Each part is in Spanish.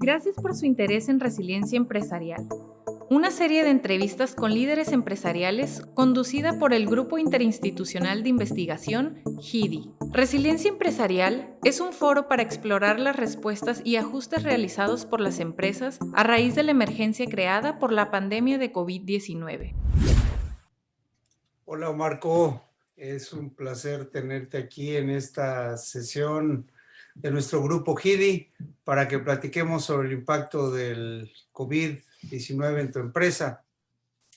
Gracias por su interés en Resiliencia Empresarial, una serie de entrevistas con líderes empresariales conducida por el Grupo Interinstitucional de Investigación, GIDI. Resiliencia Empresarial es un foro para explorar las respuestas y ajustes realizados por las empresas a raíz de la emergencia creada por la pandemia de COVID-19. Hola Marco, es un placer tenerte aquí en esta sesión de nuestro grupo GIDI para que platiquemos sobre el impacto del COVID-19 en tu empresa.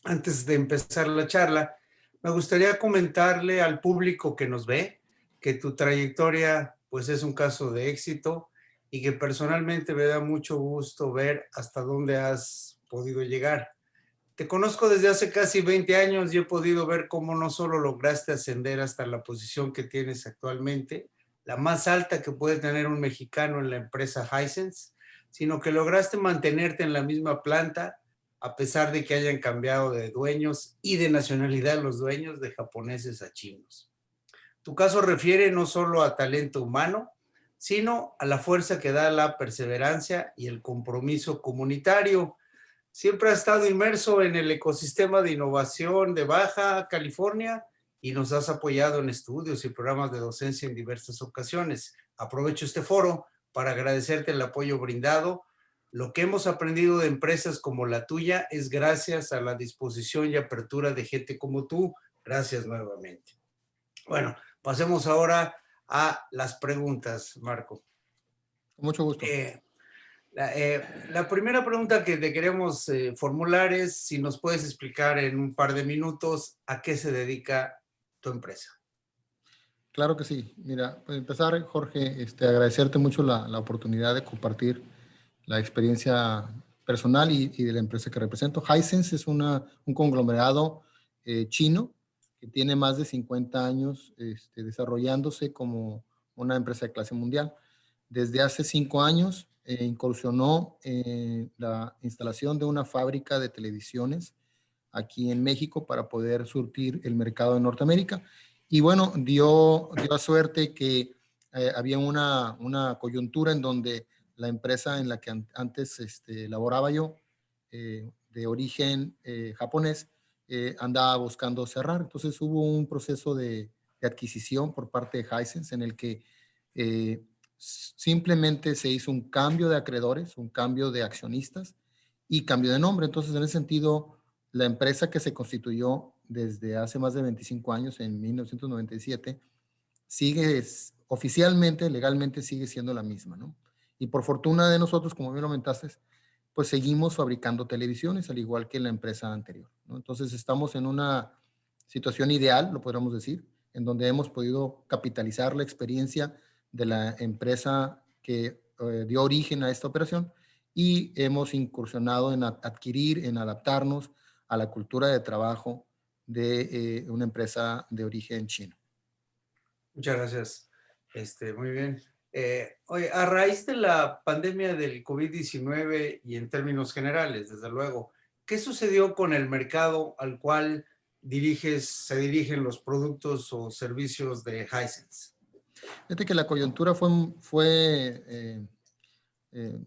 Antes de empezar la charla, me gustaría comentarle al público que nos ve que tu trayectoria pues es un caso de éxito y que personalmente me da mucho gusto ver hasta dónde has podido llegar. Te conozco desde hace casi 20 años y he podido ver cómo no solo lograste ascender hasta la posición que tienes actualmente, la más alta que puede tener un mexicano en la empresa Hisense, sino que lograste mantenerte en la misma planta a pesar de que hayan cambiado de dueños y de nacionalidad los dueños de japoneses a chinos. Tu caso refiere no solo a talento humano, sino a la fuerza que da la perseverancia y el compromiso comunitario. Siempre ha estado inmerso en el ecosistema de innovación de Baja California y nos has apoyado en estudios y programas de docencia en diversas ocasiones. Aprovecho este foro para agradecerte el apoyo brindado. Lo que hemos aprendido de empresas como la tuya es gracias a la disposición y apertura de gente como tú. Gracias nuevamente. Bueno, pasemos ahora a las preguntas, Marco. Con mucho gusto. La primera pregunta que te queremos formular es si nos puedes explicar en un par de minutos a qué se dedica tu empresa. Claro que sí. Mira, para empezar, Jorge, agradecerte mucho la oportunidad de compartir la experiencia personal y de la empresa que represento. Hisense es un conglomerado chino que tiene más de 50 años desarrollándose como una empresa de clase mundial. Desde hace 5 años incursionó en la instalación de una fábrica de televisiones aquí en México para poder surtir el mercado de Norteamérica. Y bueno, dio a suerte que había una coyuntura en donde la empresa en la que antes laboraba yo, de origen japonés, andaba buscando cerrar. Entonces hubo un proceso de adquisición por parte de Hisense en el que simplemente se hizo un cambio de acreedores, un cambio de accionistas y cambio de nombre. Entonces, en ese sentido, la empresa que se constituyó desde hace más de 25 años, en 1997, sigue oficialmente, legalmente sigue siendo la misma, ¿no? Y por fortuna de nosotros, como bien lo comentaste, pues seguimos fabricando televisiones, al igual que la empresa anterior, ¿no? Entonces estamos en una situación ideal, lo podríamos decir, en donde hemos podido capitalizar la experiencia de la empresa que dio origen a esta operación y hemos incursionado en adquirir, en adaptarnos a la cultura de trabajo de una empresa de origen chino. Muchas gracias. Muy bien. Oye, a raíz de la pandemia del COVID-19 y en términos generales, desde luego, ¿qué sucedió con el mercado al cual se dirigen los productos o servicios de Hisense? Fíjate que la coyuntura fue eh,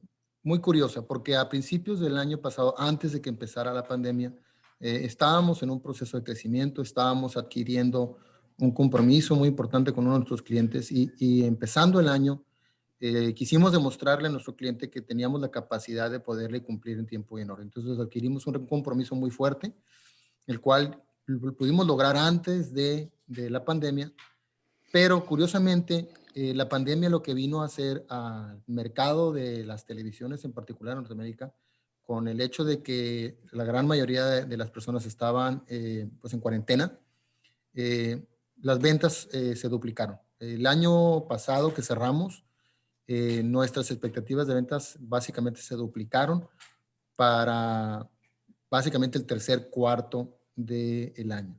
muy curiosa, porque a principios del año pasado, antes de que empezara la pandemia, estábamos en un proceso de crecimiento, estábamos adquiriendo un compromiso muy importante con uno de nuestros clientes y empezando el año, quisimos demostrarle a nuestro cliente que teníamos la capacidad de poderle cumplir en tiempo y en hora. Entonces adquirimos un compromiso muy fuerte, el cual pudimos lograr antes de la pandemia, pero curiosamente, la pandemia lo que vino a hacer al mercado de las televisiones, en particular en Norteamérica, con el hecho de que la gran mayoría de las personas estaban pues en cuarentena, las ventas se duplicaron. El año pasado que cerramos, nuestras expectativas de ventas básicamente se duplicaron para básicamente el tercer cuarto del año.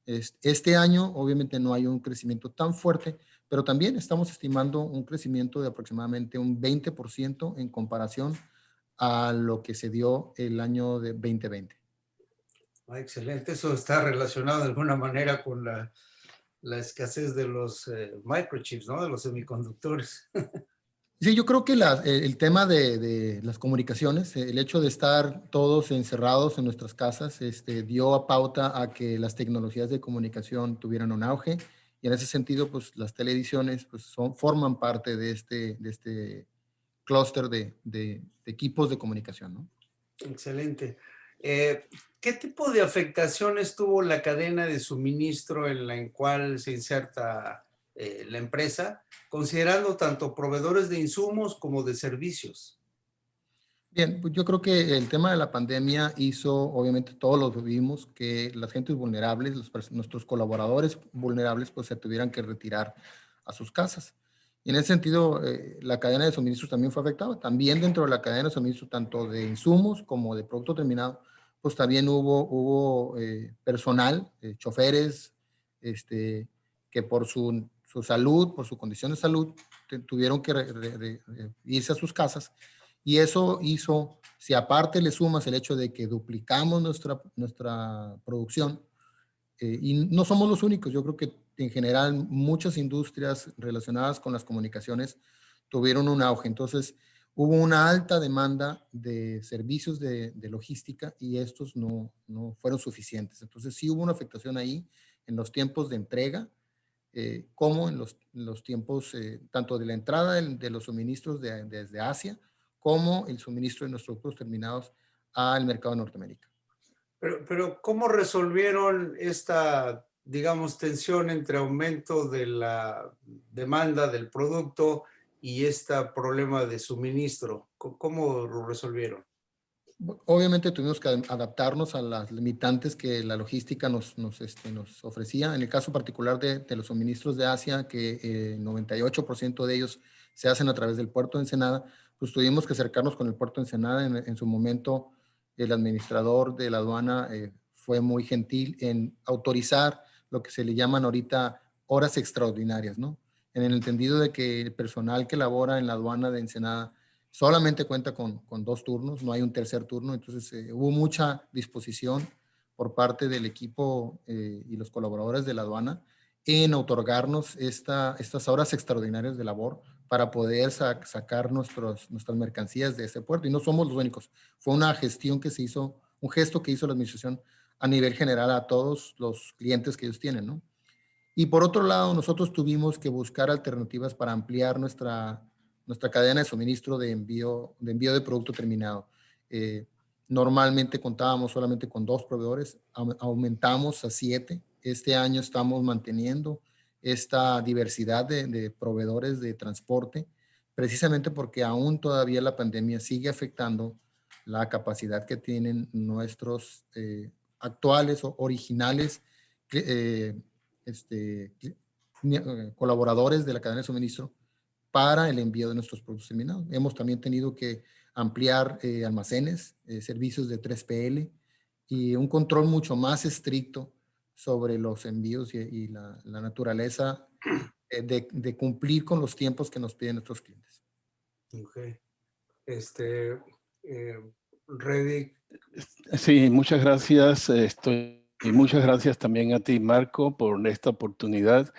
Este año obviamente no hay un crecimiento tan fuerte, pero también estamos estimando un crecimiento de aproximadamente un 20% en comparación a lo que se dio el año de 2020. Ah, excelente. Eso está relacionado de alguna manera con la escasez de los microchips, ¿no? De los semiconductores. Sí, yo creo que el tema de las comunicaciones, el hecho de estar todos encerrados en nuestras casas, dio a pauta a que las tecnologías de comunicación tuvieran un auge y en ese sentido, pues las televisiones pues, forman parte de este clúster de equipos de comunicación, ¿no? Excelente. Eh, ¿Qué tipo de afectaciones tuvo la cadena de suministro en la en cual se inserta la empresa, considerando tanto proveedores de insumos como de servicios? Bien, pues yo creo que el tema de la pandemia hizo, obviamente todos lo vimos, que las gentes vulnerables, nuestros colaboradores vulnerables, pues se tuvieran que retirar a sus casas. Y en ese sentido, la cadena de suministros también fue afectada. También dentro de la cadena de suministros, tanto de insumos como de producto terminado, pues también hubo personal, choferes, que por su salud, por su condición de salud, tuvieron que irse a sus casas y eso hizo, si aparte le sumas el hecho de que duplicamos nuestra producción, y no somos los únicos, yo creo que en general muchas industrias relacionadas con las comunicaciones tuvieron un auge. Entonces, hubo una alta demanda de servicios de logística y estos no fueron suficientes. Entonces, sí hubo una afectación ahí en los tiempos de entrega, como en los tiempos tanto de la entrada de los suministros desde Asia, como el suministro de nuestros productos terminados al mercado de Norteamérica. Pero ¿cómo resolvieron esta, digamos, tensión entre aumento de la demanda del producto y este problema de suministro? ¿Cómo lo resolvieron? Obviamente tuvimos que adaptarnos a las limitantes que la logística nos ofrecía. En el caso particular de los suministros de Asia, que 98% de ellos se hacen a través del puerto de Ensenada, pues tuvimos que acercarnos con el puerto de Ensenada. En su momento, el administrador de la aduana fue muy gentil en autorizar lo que se le llaman ahorita horas extraordinarias, ¿no? En el entendido de que el personal que labora en la aduana de Ensenada solamente cuenta con 2 turnos, no hay un tercer turno, entonces hubo mucha disposición por parte del equipo y los colaboradores de la aduana en otorgarnos estas horas extraordinarias de labor para poder sacar nuestras mercancías de ese puerto. Y no somos los únicos, fue una gestión que se hizo, un gesto que hizo la administración a nivel general a todos los clientes que ellos tienen, ¿no? Y por otro lado, nosotros tuvimos que buscar alternativas para ampliar nuestra cadena de suministro de producto terminado. Eh, Normalmente contábamos solamente con 2 proveedores, aumentamos a 7. Este año estamos manteniendo esta diversidad de proveedores de transporte, precisamente porque aún todavía la pandemia sigue afectando la capacidad que tienen nuestros actuales o originales eh, colaboradores de la cadena de suministro para el envío de nuestros productos terminados. Hemos también tenido que ampliar almacenes, servicios de 3PL y un control mucho más estricto sobre los envíos y la naturaleza de cumplir con los tiempos que nos piden nuestros clientes. Ok. Este, eh, Reddick, Sí, muchas gracias. Y muchas gracias también a ti, Marco, por esta oportunidad.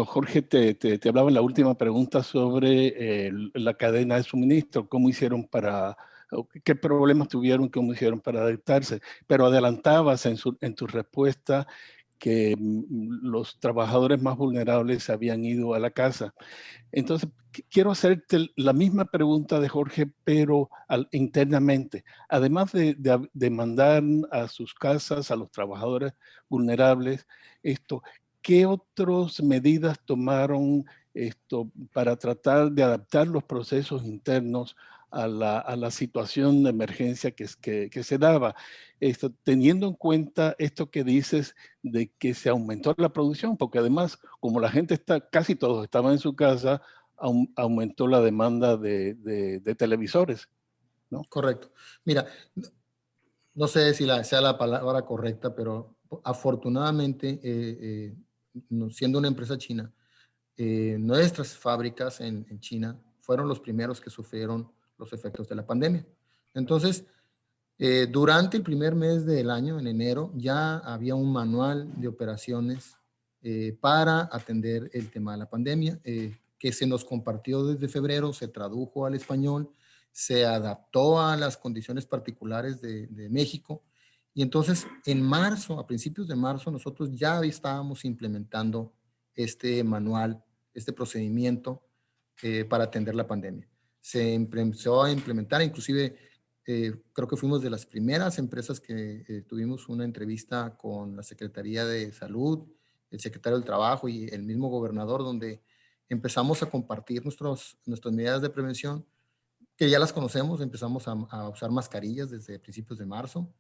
Jorge, te hablaba en la última pregunta sobre la cadena de suministro, cómo hicieron o qué problemas tuvieron, cómo hicieron para adaptarse, pero adelantabas en tu respuesta que los trabajadores más vulnerables se habían ido a la casa. Entonces, quiero hacerte la misma pregunta de Jorge, pero internamente. Además de mandar a sus casas a los trabajadores vulnerables, ¿qué otras medidas tomaron para tratar de adaptar los procesos internos a la situación de emergencia que se daba? Teniendo en cuenta esto que dices de que se aumentó la producción, porque además, como la gente casi todos estaban en su casa, aumentó la demanda de televisores, ¿no? Correcto. Mira, no sé si sea la palabra correcta, pero afortunadamente, siendo una empresa china, nuestras fábricas en China fueron los primeros que sufrieron los efectos de la pandemia. Entonces, durante el primer mes del año, en enero, ya había un manual de operaciones para atender el tema de la pandemia. que se nos compartió desde febrero, se tradujo al español, se adaptó a las condiciones particulares de México. Y entonces en marzo, a principios de marzo, nosotros ya estábamos implementando este manual, este procedimiento para atender la pandemia. Se empezó a implementar, inclusive creo que fuimos de las primeras empresas que tuvimos una entrevista con la Secretaría de Salud, el secretario del Trabajo y el mismo gobernador, donde empezamos a compartir nuestras medidas de prevención, que ya las conocemos, empezamos a usar mascarillas desde principios de marzo.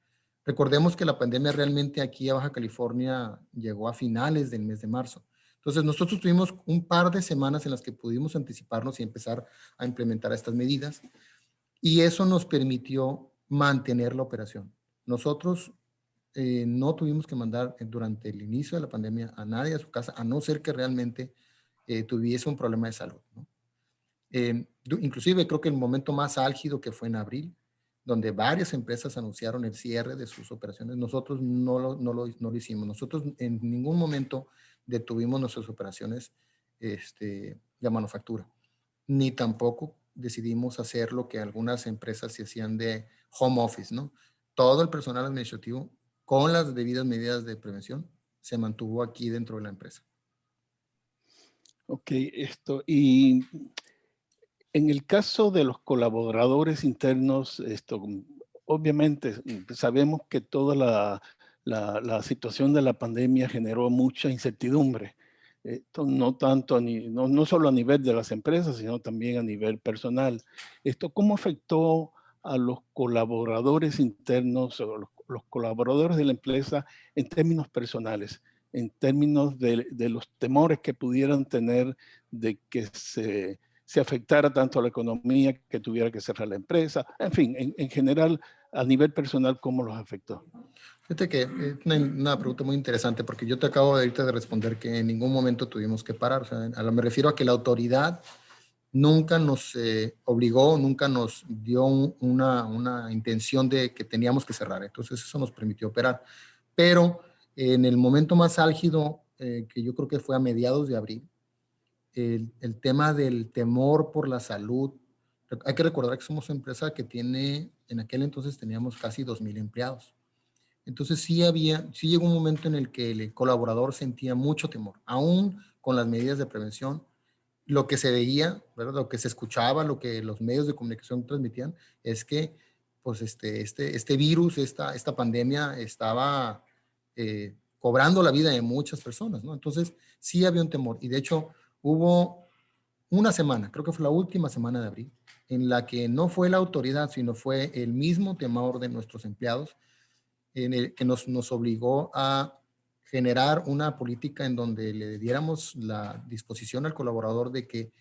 Recordemos que la pandemia realmente aquí a Baja California llegó a finales del mes de marzo. Entonces nosotros tuvimos un par de semanas en las que pudimos anticiparnos y empezar a implementar estas medidas, y eso nos permitió mantener la operación. Nosotros no tuvimos que mandar durante el inicio de la pandemia a nadie a su casa, a no ser que realmente tuviese un problema de salud, ¿no? Inclusive creo que el momento más álgido que fue en abril, donde varias empresas anunciaron el cierre de sus operaciones, nosotros no lo hicimos. Nosotros en ningún momento detuvimos nuestras operaciones de manufactura, ni tampoco decidimos hacer lo que algunas empresas se hacían de home office, ¿no? Todo el personal administrativo, con las debidas medidas de prevención, se mantuvo aquí dentro de la empresa. Ok, y en el caso de los colaboradores internos, obviamente sabemos que toda la situación de la pandemia generó mucha incertidumbre. Esto no tanto, no solo a nivel de las empresas, sino también a nivel personal. ¿Cómo afectó a los colaboradores internos o los colaboradores de la empresa en términos personales, en términos de los temores que pudieran tener de que se afectara tanto a la economía, que tuviera que cerrar la empresa? En fin, en general, a nivel personal, ¿cómo los afectó? Fíjate que es una pregunta muy interesante, porque yo te acabo de ahorita de responder que en ningún momento tuvimos que parar. O sea, me refiero a que la autoridad nunca nos obligó, nunca nos dio una intención de que teníamos que cerrar. Entonces eso nos permitió operar. Pero en el momento más álgido, que yo creo que fue a mediados de abril, el tema del temor por la salud. Hay que recordar que somos una empresa que en aquel entonces teníamos casi 2,000 empleados. Entonces sí llegó un momento en el que el colaborador sentía mucho temor, aún con las medidas de prevención. Lo que se veía, ¿verdad? Lo que se escuchaba, lo que los medios de comunicación transmitían, es que pues este virus, esta pandemia estaba cobrando la vida de muchas personas, ¿no? Entonces sí había un temor, y de hecho hubo una semana, creo que fue la última semana de abril, en la que no fue la autoridad, sino fue el mismo temor de nuestros empleados, en el que nos obligó a generar una política en donde le diéramos la disposición al colaborador de que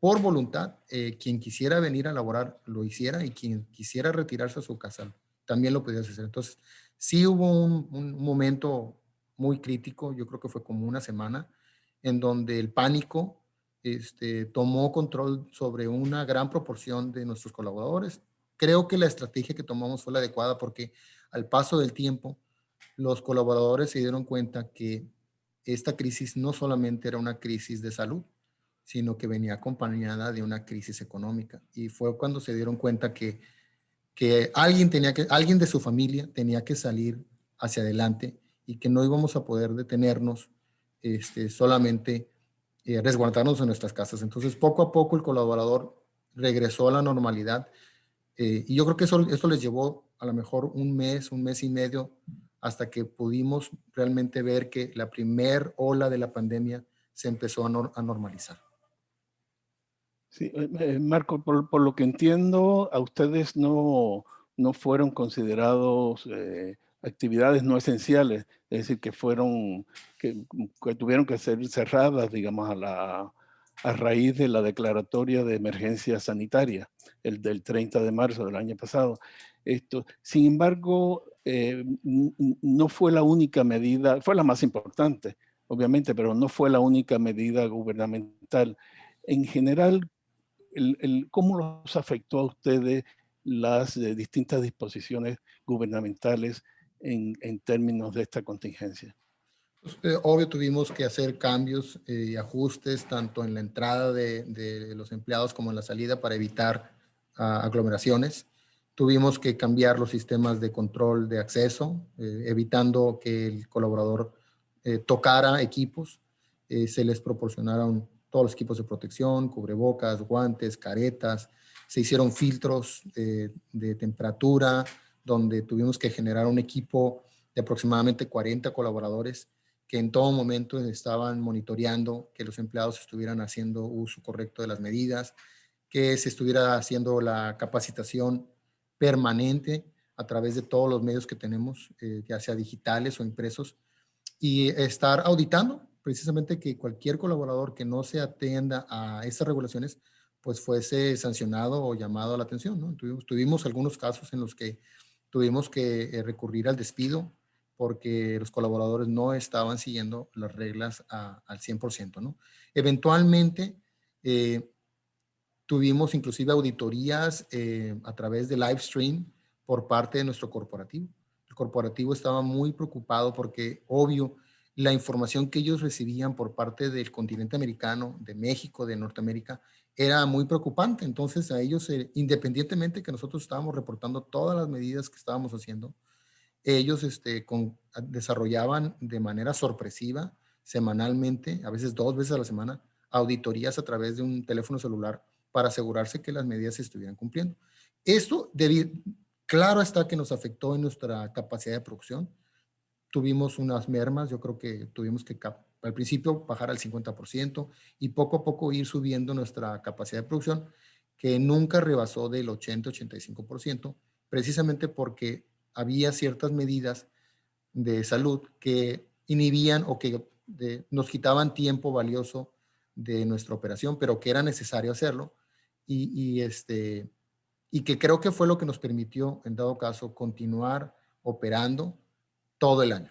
por voluntad, quien quisiera venir a laborar lo hiciera, y quien quisiera retirarse a su casa también lo podía hacer. Entonces, sí hubo un momento muy crítico, yo creo que fue como una semana, en donde el pánico tomó control sobre una gran proporción de nuestros colaboradores. Creo que la estrategia que tomamos fue la adecuada, porque al paso del tiempo, los colaboradores se dieron cuenta que esta crisis no solamente era una crisis de salud, sino que venía acompañada de una crisis económica. Y fue cuando se dieron cuenta que alguien de su familia tenía que salir hacia adelante, y que no íbamos a poder detenernos solamente resguardarnos en nuestras casas. Entonces, poco a poco el colaborador regresó a la normalidad, y yo creo que eso les llevó a lo mejor un mes y medio, hasta que pudimos realmente ver que la primer ola de la pandemia se empezó a normalizar. Sí, Marco, por lo que entiendo, a ustedes no fueron considerados actividades no esenciales, es decir, que tuvieron que ser cerradas, digamos, a raíz de la declaratoria de emergencia sanitaria, el del 30 de marzo del año pasado. Sin embargo, no fue la única medida, fue la más importante, obviamente, pero no fue la única medida gubernamental. En general, ¿cómo los afectó a ustedes las distintas disposiciones gubernamentales en términos de esta contingencia? Obvio, tuvimos que hacer cambios y ajustes tanto en la entrada de los empleados como en la salida para evitar aglomeraciones. Tuvimos que cambiar los sistemas de control de acceso, evitando que el colaborador tocara equipos. Se les proporcionaron todos los equipos de protección, cubrebocas, guantes, caretas. Se hicieron filtros de temperatura, donde tuvimos que generar un equipo de aproximadamente 40 colaboradores que en todo momento estaban monitoreando que los empleados estuvieran haciendo uso correcto de las medidas, que se estuviera haciendo la capacitación permanente a través de todos los medios que tenemos, ya sea digitales o impresos, y estar auditando precisamente que cualquier colaborador que no se atienda a estas regulaciones, pues fuese sancionado o llamado a la atención, ¿no? Tuvimos algunos casos en los que tuvimos que recurrir al despido porque los colaboradores no estaban siguiendo las reglas al 100%, ¿no? Eventualmente, tuvimos inclusive auditorías a través de live stream por parte de nuestro corporativo. El corporativo estaba muy preocupado porque, obvio, la información que ellos recibían por parte del continente americano, de México, de Norteamérica, era muy preocupante. Entonces, a ellos, independientemente que nosotros estábamos reportando todas las medidas que estábamos haciendo, ellos desarrollaban de manera sorpresiva, semanalmente, a veces 2 veces a la semana, auditorías a través de un teléfono celular para asegurarse que las medidas se estuvieran cumpliendo. Esto, claro está que nos afectó en nuestra capacidad de producción. Tuvimos unas mermas, yo creo que tuvimos que al principio bajar al 50% y poco a poco ir subiendo nuestra capacidad de producción, que nunca rebasó del 80-85%, precisamente porque había ciertas medidas de salud que inhibían o que nos quitaban tiempo valioso de nuestra operación, pero que era necesario hacerlo y que creo que fue lo que nos permitió, en dado caso, continuar operando todo el año.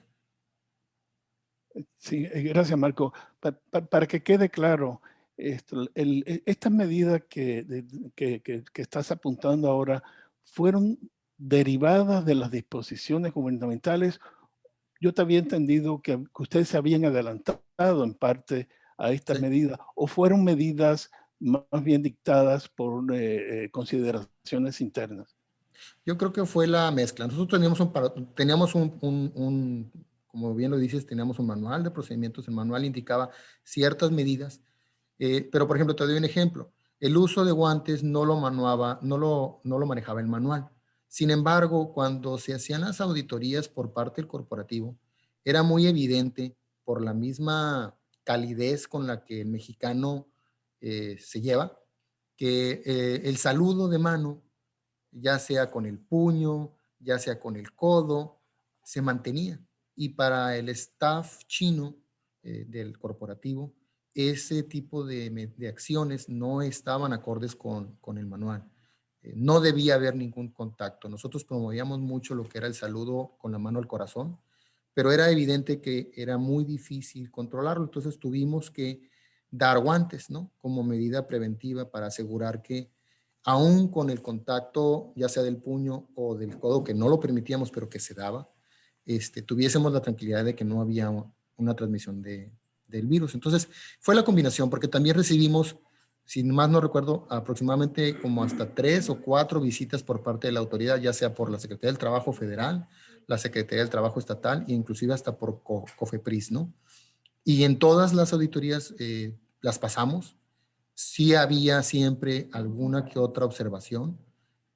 Sí, gracias, Marco. Para que quede claro, esta medida que estás apuntando ahora fueron derivadas de las disposiciones gubernamentales. Yo te había entendido que ustedes se habían adelantado en parte a estas medidas, o fueron medidas más bien dictadas por consideraciones internas. Yo creo que fue la mezcla. Nosotros teníamos como bien lo dices, teníamos un manual de procedimientos. El manual indicaba ciertas medidas, pero por ejemplo, te doy un ejemplo. El uso de guantes no lo manejaba el manual. Sin embargo, cuando se hacían las auditorías por parte del corporativo, era muy evidente por la misma calidez con la que el mexicano se lleva, que el saludo de mano, ya sea con el puño, ya sea con el codo, se mantenía. Y para el staff chino del corporativo, ese tipo de acciones no estaban acordes con el manual. No debía haber ningún contacto. Nosotros promovíamos mucho lo que era el saludo con la mano al corazón, pero era evidente que era muy difícil controlarlo. Entonces tuvimos que dar guantes, ¿no? Como medida preventiva para asegurar que aún con el contacto, ya sea del puño o del codo, que no lo permitíamos, pero que se daba, tuviésemos la tranquilidad de que no había una transmisión del virus. Entonces, fue la combinación, porque también recibimos, si más no recuerdo, aproximadamente como hasta 3 o 4 visitas por parte de la autoridad, ya sea por la Secretaría del Trabajo Federal, la Secretaría del Trabajo Estatal e inclusive hasta por COFEPRIS, ¿no? Y en todas las auditorías las pasamos. Sí había siempre alguna que otra observación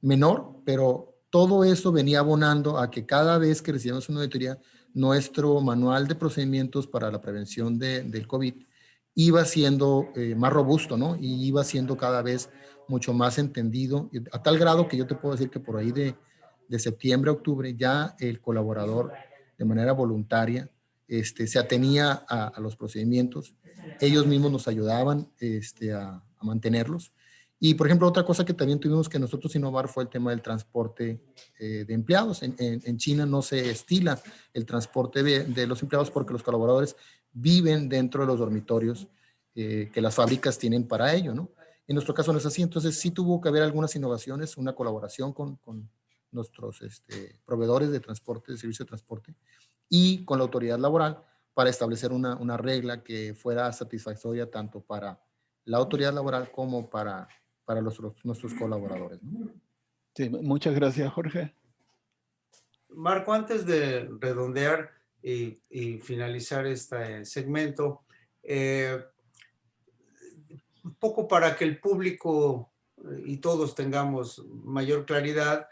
menor, pero todo eso venía abonando a que cada vez que recibíamos una auditoría, nuestro manual de procedimientos para la prevención del COVID iba siendo más robusto, ¿no? Y iba siendo cada vez mucho más entendido, a tal grado que yo te puedo decir que por ahí de septiembre a octubre ya el colaborador de manera voluntaria se atenía a los procedimientos. Ellos mismos nos ayudaban a mantenerlos. Y, por ejemplo, otra cosa que también tuvimos que nosotros innovar fue el tema del transporte de empleados. En China no se estila el transporte de los empleados porque los colaboradores viven dentro de los dormitorios que las fábricas tienen para ello, ¿no? En nuestro caso no es así. Entonces, sí tuvo que haber algunas innovaciones, una colaboración con nuestros proveedores de transporte, de servicio de transporte, y con la autoridad laboral para establecer una regla que fuera satisfactoria tanto para la autoridad laboral como para nuestros colaboradores, ¿no? Sí, muchas gracias, Jorge. Marco, antes de redondear y finalizar este segmento, un poco para que el público y todos tengamos mayor claridad,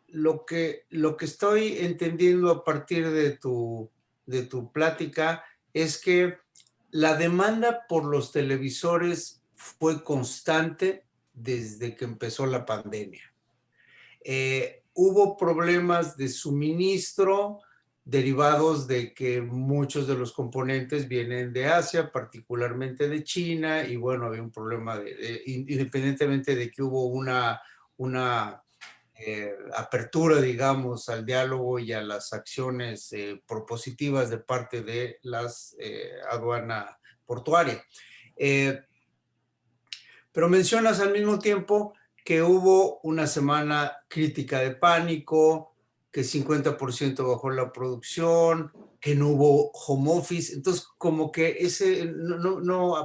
lo que estoy entendiendo a partir de tu plática es que la demanda por los televisores fue constante desde que empezó la pandemia. Hubo problemas de suministro derivados de que muchos de los componentes vienen de Asia, particularmente de China, y bueno, había un problema independientemente de que hubo una apertura, digamos, al diálogo y a las acciones propositivas de parte de las aduana portuaria. Pero mencionas al mismo tiempo que hubo una semana crítica de pánico, que 50% bajó la producción, que no hubo home office. Entonces, como que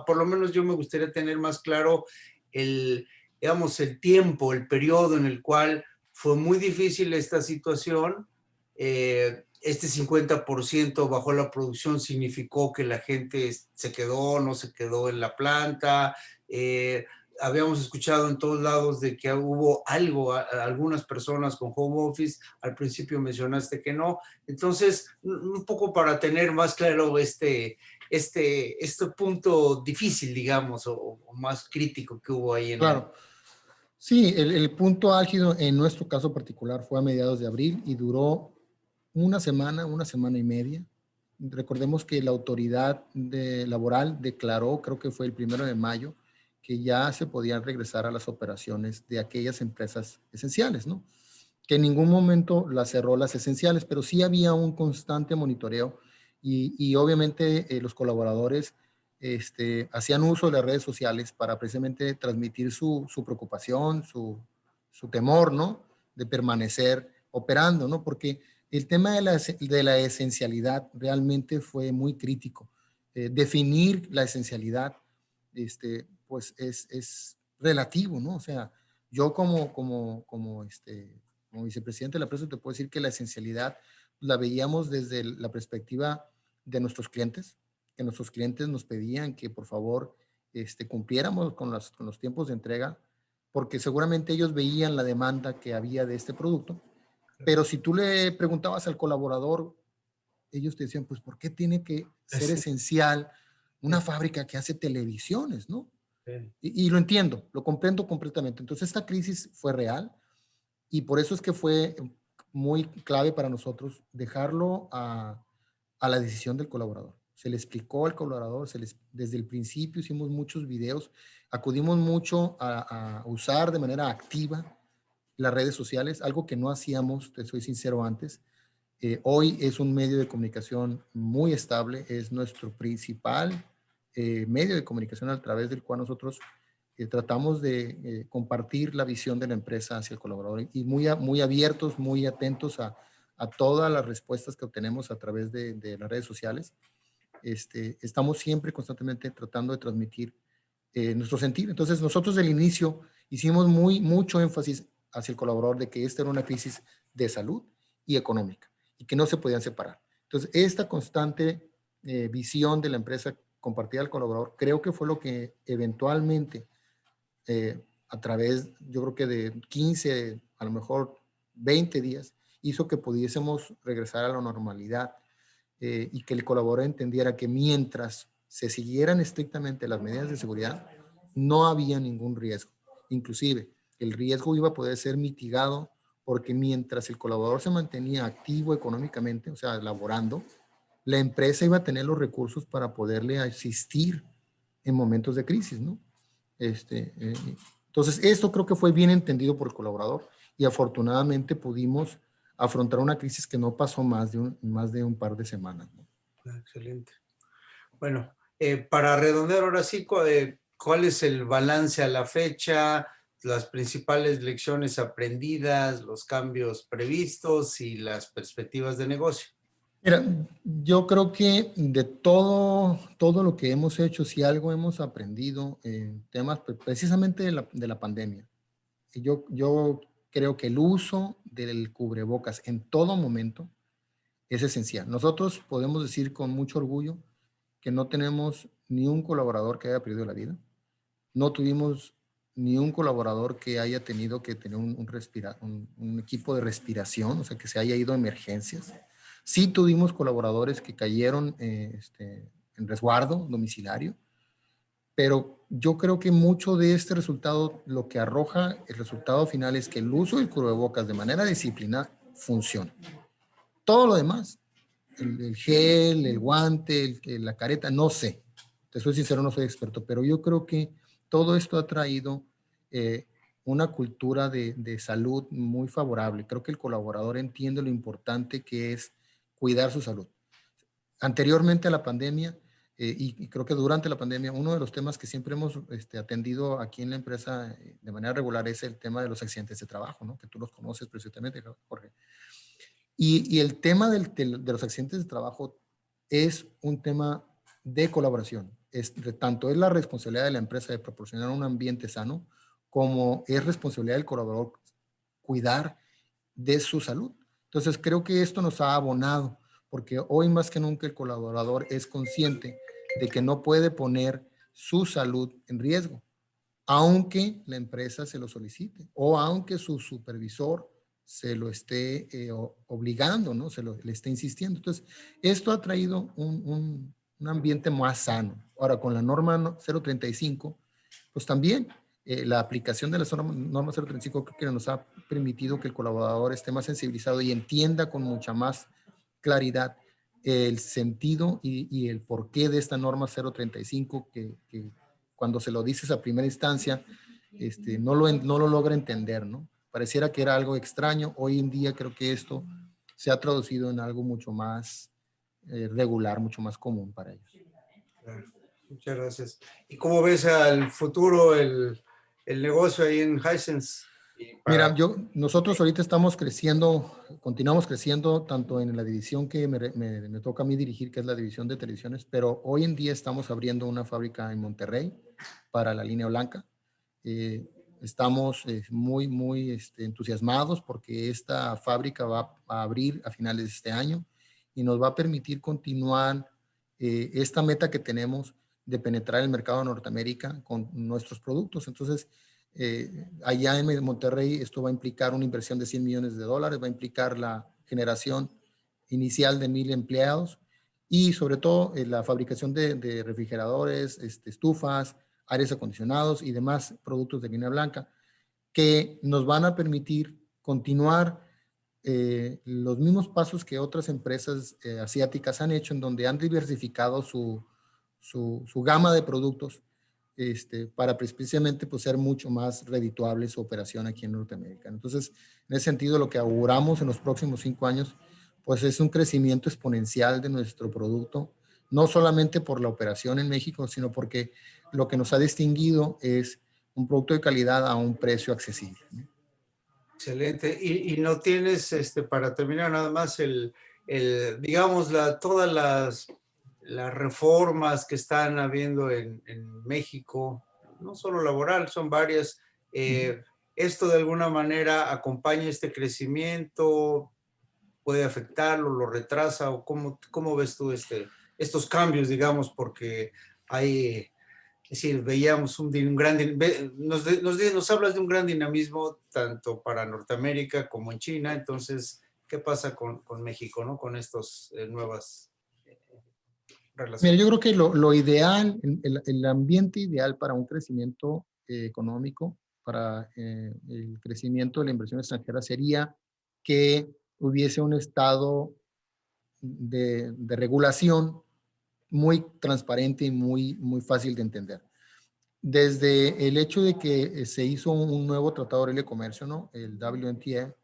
por lo menos yo me gustaría tener más claro digamos, el tiempo, el periodo en el cual fue muy difícil esta situación. Este 50% bajó la producción significó que la gente se quedó, no se quedó en la planta. Habíamos escuchado en todos lados de que hubo algunas personas con home office, al principio mencionaste que no. Entonces, un poco para tener más claro este punto difícil, digamos, o más crítico que hubo ahí en Claro. Sí, el punto álgido en nuestro caso particular fue a mediados de abril y duró una semana y media. Recordemos que la autoridad laboral declaró, creo que fue el 1 de mayo, que ya se podían regresar a las operaciones de aquellas empresas esenciales, ¿no? Que en ningún momento las cerró las esenciales, pero sí había un constante monitoreo y obviamente los colaboradores hacían uso de las redes sociales para precisamente transmitir su preocupación, su temor, ¿no? De permanecer operando, ¿no? Porque el tema de la esencialidad realmente fue muy crítico. Definir la esencialidad, pues es relativo, ¿no? O sea, yo como vicepresidente de la empresa te puedo decir que la esencialidad la veíamos desde la perspectiva de nuestros clientes, que nuestros clientes nos pedían que por favor cumpliéramos con los tiempos de entrega, porque seguramente ellos veían la demanda que había de este producto. Pero si tú le preguntabas al colaborador, ellos te decían, pues, ¿por qué tiene que ser esencial una fábrica que hace televisiones, no? Y lo entiendo, lo comprendo completamente. Entonces, esta crisis fue real y por eso es que fue muy clave para nosotros dejarlo a la decisión del colaborador. Se le explicó al colaborador, desde el principio hicimos muchos videos, acudimos mucho a usar de manera activa las redes sociales, algo que no hacíamos, te soy sincero, antes. Hoy es un medio de comunicación muy estable, es nuestro principal medio de comunicación a través del cual nosotros tratamos de compartir la visión de la empresa hacia el colaborador y muy abiertos, muy atentos a todas las respuestas que obtenemos a través de las redes sociales. Estamos siempre constantemente tratando de transmitir nuestro sentir. Entonces nosotros del inicio hicimos mucho énfasis hacia el colaborador de que esta era una crisis de salud y económica y que no se podían separar. Entonces esta constante visión de la empresa compartida al colaborador creo que fue lo que eventualmente a través, yo creo que de 15, a lo mejor 20 días, hizo que pudiésemos regresar a la normalidad y que el colaborador entendiera que mientras se siguieran estrictamente las medidas de seguridad, no había ningún riesgo. Inclusive, el riesgo iba a poder ser mitigado porque mientras el colaborador se mantenía activo económicamente, o sea, laborando, la empresa iba a tener los recursos para poderle asistir en momentos de crisis, ¿no? Entonces, esto creo que fue bien entendido por el colaborador y afortunadamente pudimos afrontar una crisis que no pasó más de un par de semanas, ¿no? Excelente. Bueno, para redondear ahora sí, ¿cuál es el balance a la fecha, las principales lecciones aprendidas, los cambios previstos y las perspectivas de negocio? Mira, yo creo que de todo lo que hemos hecho, si algo hemos aprendido en temas precisamente de la pandemia, yo creo que el uso del cubrebocas en todo momento es esencial. Nosotros podemos decir con mucho orgullo que no tenemos ni un colaborador que haya perdido la vida. No tuvimos ni un colaborador que haya tenido que tener un equipo de respiración, o sea, que se haya ido a emergencias. Sí tuvimos colaboradores que cayeron en resguardo domiciliario, pero yo creo que mucho de este resultado, lo que arroja el resultado final es que el uso del cubrebocas de manera disciplinada funciona. Todo lo demás, el gel, el guante, la careta, no sé. Te soy sincero, no soy experto, pero yo creo que todo esto ha traído una cultura de salud muy favorable. Creo que el colaborador entiende lo importante que es cuidar su salud. Anteriormente a la pandemia, y creo que durante la pandemia, uno de los temas que siempre hemos atendido aquí en la empresa de manera regular es el tema de los accidentes de trabajo, ¿no? Que tú los conoces precisamente, Jorge. Y el tema de los accidentes de trabajo es un tema de colaboración. Tanto es la responsabilidad de la empresa de proporcionar un ambiente sano, como es responsabilidad del colaborador cuidar de su salud. Entonces, creo que esto nos ha abonado, porque hoy más que nunca el colaborador es consciente de que no puede poner su salud en riesgo, aunque la empresa se lo solicite o aunque su supervisor se lo esté obligando, ¿no? Le esté insistiendo. Entonces, esto ha traído un ambiente más sano. Ahora, con la norma 035, pues también la aplicación de la norma 035 creo que nos ha permitido que el colaborador esté más sensibilizado y entienda con mucha más claridad el sentido y el porqué de esta norma 035 que cuando se lo dices a primera instancia, no lo logra entender, ¿no? Pareciera que era algo extraño. Hoy en día creo que esto se ha traducido en algo mucho más regular, mucho más común para ellos. Claro. Muchas gracias. ¿Y cómo ves al futuro el negocio ahí en Hisense? Mira, nosotros ahorita estamos creciendo, continuamos creciendo tanto en la división que me toca a mí dirigir, que es la división de televisiones, pero hoy en día estamos abriendo una fábrica en Monterrey para la línea blanca. Estamos muy entusiasmados porque esta fábrica va a abrir a finales de este año y nos va a permitir continuar esta meta que tenemos de penetrar el mercado de Norteamérica con nuestros productos. Entonces, allá en Monterrey esto va a implicar una inversión de $100 millones, va a implicar la generación inicial de 1,000 empleados y sobre todo la fabricación de refrigeradores, estufas, aires acondicionados y demás productos de línea blanca que nos van a permitir continuar los mismos pasos que otras empresas asiáticas han hecho, en donde han diversificado su gama de productos para precisamente pues, ser mucho más redituable su operación aquí en Norteamérica. Entonces, en ese sentido, lo que auguramos en los próximos 5 años, pues es un crecimiento exponencial de nuestro producto, no solamente por la operación en México, sino porque lo que nos ha distinguido es un producto de calidad a un precio accesible. Excelente. Y no tienes, para terminar nada más, digamos, todas las reformas que están habiendo en México, no solo laboral, son varias. ¿Esto de alguna manera acompaña este crecimiento? ¿Puede afectarlo, lo retrasa? ¿O cómo ves tú estos cambios, digamos? Porque hay... Es decir, veíamos nos hablas de un gran dinamismo tanto para Norteamérica como en China. Entonces, ¿qué pasa con México, ¿no? Con estas nuevas relaciones? Mira, yo creo que lo ideal, el ambiente ideal para un crecimiento económico, para el crecimiento de la inversión extranjera sería que hubiese un estado de regulación muy transparente y muy fácil de entender. Desde el hecho de que se hizo un nuevo Tratado de Libre Comercio, ¿no? El WMTA,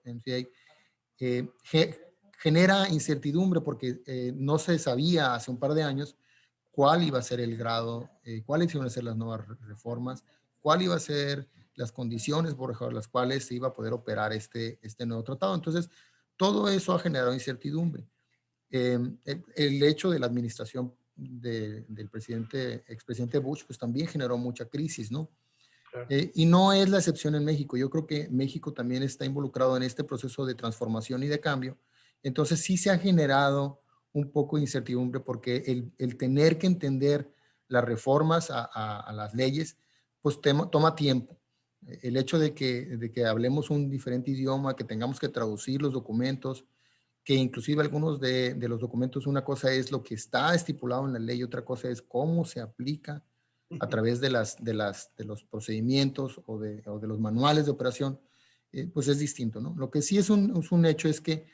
genera incertidumbre porque no se sabía hace un par de años cuál iba a ser el grado, cuáles iban a ser las nuevas reformas, cuál iba a ser las condiciones por las cuales se iba a poder operar este nuevo tratado. Entonces, todo eso ha generado incertidumbre. El hecho de la administración del expresidente Bush, pues también generó mucha crisis, ¿no? Claro. Y no es la excepción en México. Yo creo que México también está involucrado en este proceso de transformación y de cambio. Entonces sí se ha generado un poco de incertidumbre porque el tener que entender las reformas a las leyes, pues toma tiempo. El hecho de que hablemos un diferente idioma, que tengamos que traducir los documentos, que inclusive algunos de los documentos, una cosa es lo que está estipulado en la ley, otra cosa es cómo se aplica a través de los procedimientos o de los manuales de operación, pues es distinto, ¿no? Lo que sí es un hecho es que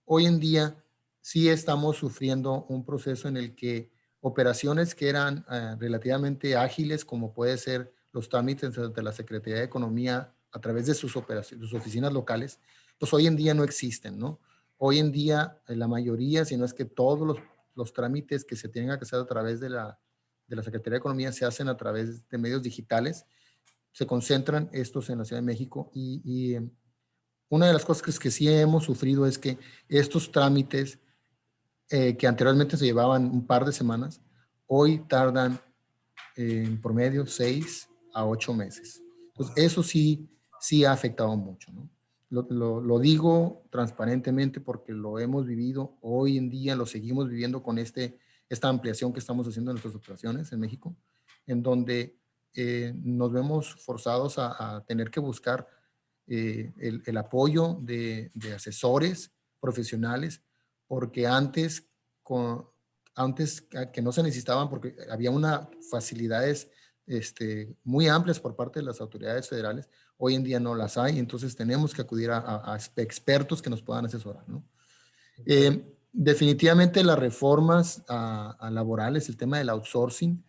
hoy en día sí estamos sufriendo un proceso en el que operaciones que eran relativamente ágiles, como puede ser los trámites de la Secretaría de Economía a través de sus oficinas locales, pues hoy en día no existen, ¿no? Hoy en día la mayoría, si no es que todos los trámites que se tienen que hacer a través de la Secretaría de Economía se hacen a través de medios digitales, se concentran estos en la Ciudad de México y una de las cosas que sí hemos sufrido es que estos trámites que anteriormente se llevaban un par de semanas, hoy tardan en promedio 6 a 8 meses. Entonces, eso sí ha afectado mucho, ¿no? Lo digo transparentemente porque lo hemos vivido hoy en día, lo seguimos viviendo con esta ampliación que estamos haciendo en nuestras operaciones en México, en donde nos vemos forzados a tener que buscar el apoyo de asesores profesionales, porque antes que no se necesitaban, porque había unas facilidades muy amplias por parte de las autoridades federales, hoy en día no las hay, entonces tenemos que acudir a expertos que nos puedan asesorar, ¿no? Definitivamente las reformas a laborales, el tema del outsourcing,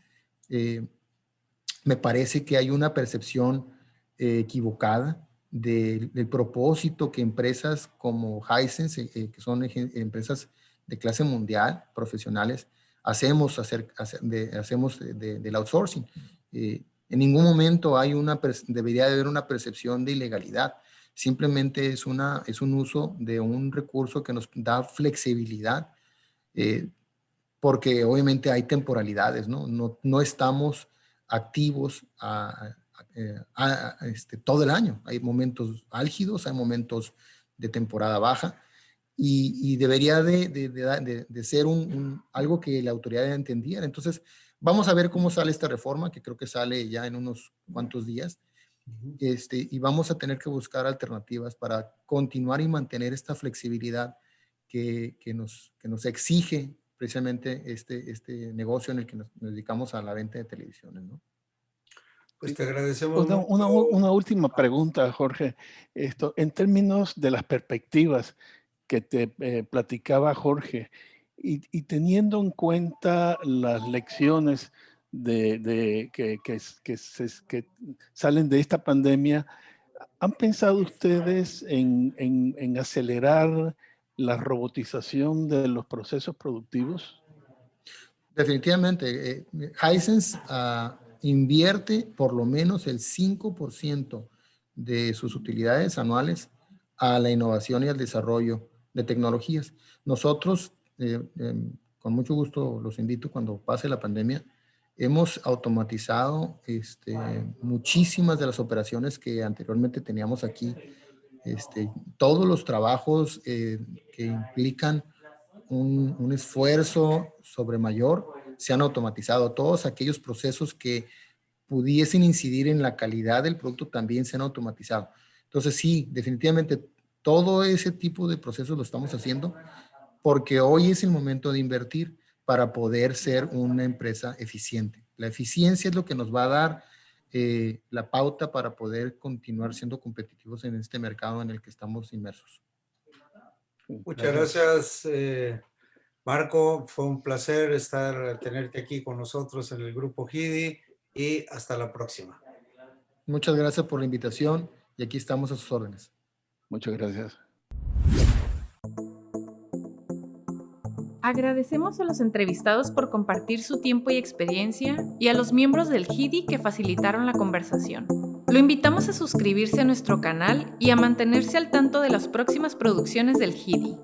me parece que hay una percepción equivocada del propósito que empresas como Hisense, que son empresas de clase mundial, profesionales, hacemos del outsourcing. En ningún momento debería de haber una percepción de ilegalidad. Simplemente es un uso de un recurso que nos da flexibilidad, porque obviamente hay temporalidades, ¿no? No estamos activos todo el año. Hay momentos álgidos, hay momentos de temporada baja y debería de ser algo que la autoridad entendiera. Entonces, vamos a ver cómo sale esta reforma, que creo que sale ya en unos cuantos días, y vamos a tener que buscar alternativas para continuar y mantener esta flexibilidad que nos exige precisamente este negocio en el que nos dedicamos a la venta de televisiones, ¿no? Pues te agradecemos Una última pregunta, Jorge. En términos de las perspectivas que te platicaba Jorge, y teniendo en cuenta las lecciones que salen de esta pandemia, ¿han pensado ustedes en acelerar la robotización de los procesos productivos? Definitivamente. Hisense invierte por lo menos el 5% de sus utilidades anuales a la innovación y al desarrollo de tecnologías. Nosotros, con mucho gusto los invito cuando pase la pandemia, hemos automatizado muchísimas de las operaciones que anteriormente teníamos aquí. Todos los trabajos que implican un esfuerzo sobre mayor se han automatizado. Todos aquellos procesos que pudiesen incidir en la calidad del producto también se han automatizado. Entonces sí, definitivamente todo ese tipo de procesos lo estamos haciendo porque hoy es el momento de invertir para poder ser una empresa eficiente. La eficiencia es lo que nos va a dar la pauta para poder continuar siendo competitivos en este mercado en el que estamos inmersos. Muchas gracias, Marco. Fue un placer tenerte aquí con nosotros en el Grupo HIDI y hasta la próxima. Muchas gracias por la invitación y aquí estamos a sus órdenes. Muchas gracias. Agradecemos a los entrevistados por compartir su tiempo y experiencia y a los miembros del HIDI que facilitaron la conversación. Lo invitamos a suscribirse a nuestro canal y a mantenerse al tanto de las próximas producciones del HIDI.